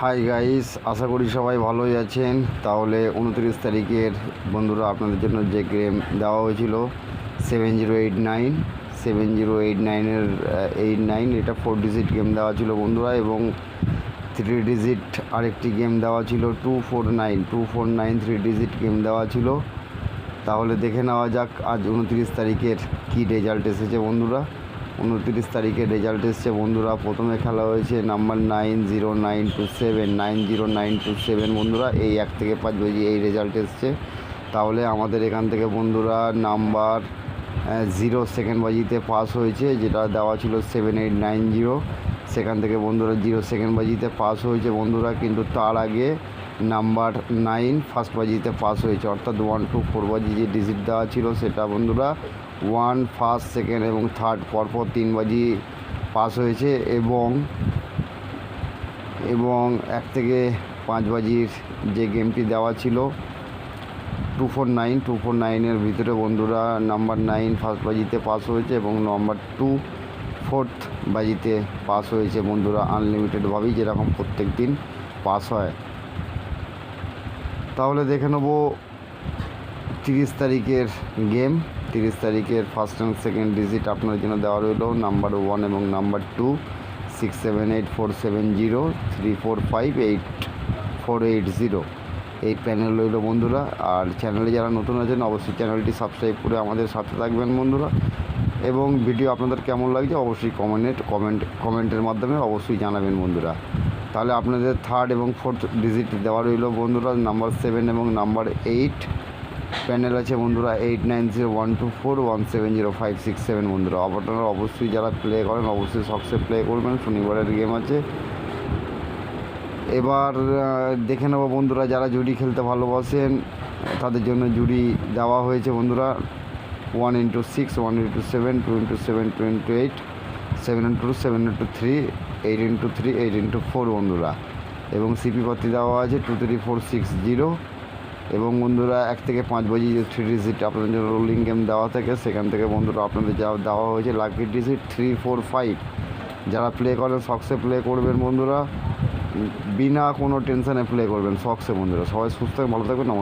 Hi guys, আশা করি সবাই ভালোই আছেন। তাহলে 29 তারিখের বন্ধুরা আপনাদের জন্য যে গেম দেওয়া হয়েছিল 7089 এটা 4 ডিজিট গেম দেওয়া ছিল বন্ধুরা, এবং 3 ডিজিট আরেকটি গেম দেওয়া ছিল 249 3 ডিজিট গেম দেওয়া ছিল। তাহলে দেখে নেওয়া যাক আজ 29 তারিখের কী রেজাল্ট এসেছে বন্ধুরা। 29 তারিখের রেজাল্ট এসছে বন্ধুরা। প্রথমে খেলা হয়েছে নাম্বার 9092790927 বন্ধুরা, এই 1 থেকে 5 বাজি এই রেজাল্ট এসছে। তাহলে আমাদের এখান থেকে বন্ধুরা নাম্বার 0 সেকেন্ড বাজিতে পাস হয়েছে, যেটা দেওয়া ছিল 7890, সেখান থেকে বন্ধুরা 0 সেকেন্ড বাজিতে পাস হয়েছে বন্ধুরা। কিন্তু তার আগে নাম্বার 9 ফার্স্ট বাজিতে পাস হয়েছে, অর্থাৎ 1 to 4 বাজি যে ডিজিট দেওয়া ছিল সেটা বন্ধুরা 1 ফার্স্ট সেকেন্ড এবং থার্ড পরপর 3 বাজি পাস হয়েছে। এবং 1 থেকে 5 বাজির যে গেমটি দেওয়া ছিল 249 ভিতরে বন্ধুরা নাম্বার 9 ফার্স্ট বাজিতে পাস হয়েছে এবং নাম্বার 2 ফোর্থ বাজিতে পাস হয়েছে বন্ধুরা, আনলিমিটেডভাবেই যেরকম প্রত্যেক দিন পাস হয়। তাহলে দেখে নেব 30 তারিখের গেম। 30 তারিখের ফার্স্ট অ্যান্ড সেকেন্ড ডিজিট আপনার জন্য দেওয়া রইল নাম্বার 1 এবং নাম্বার 2 6784703458 এই প্যানেল রইল বন্ধুরা। আর চ্যানেলে যারা নতুন আছেন অবশ্যই চ্যানেলটি সাবস্ক্রাইব করে আমাদের সাথে থাকবেন বন্ধুরা, এবং ভিডিও আপনাদের কেমন লাগছে অবশ্যই কমেন্টের মাধ্যমে অবশ্যই জানাবেন বন্ধুরা। তাহলে আপনাদের থার্ড এবং ফোর্থ ডিজিট দেওয়া রইল বন্ধুরা নাম্বার 7 এবং নাম্বার 8। প্যানেল আছে বন্ধুরা 890124170567 বন্ধুরা। আপনারা অবশ্যই যারা প্লে করেন অবশ্যই সকসে প্লে করবেন, শনিবারের গেম আছে। এবার দেখে নেব বন্ধুরা যারা জুড়ি খেলতে ভালোবাসেন তাদের জন্য জুড়ি দেওয়া হয়েছে বন্ধুরা 1x6 1x7 2x7 2x8 7x2 7x3 8x3 8x4 বন্ধুরা, এবং সিপি পাতি দেওয়া আছে 23460। এবং বন্ধুরা 1 থেকে 5 বাজি যে 3 ডিজিট আপনাদের জন্য রোলিং গেম দেওয়া থাকে সেখান থেকে বন্ধুরা আপনাদের যা দেওয়া হয়েছে লাকি ডিজিট 345। যারা প্লে করেন শখসে প্লে করবেন বন্ধুরা, বিনা কোনো টেনশানে প্লে করবেন শখসে বন্ধুরা। সবাই সুস্থ ভালো থাকবেন, নমস্কার।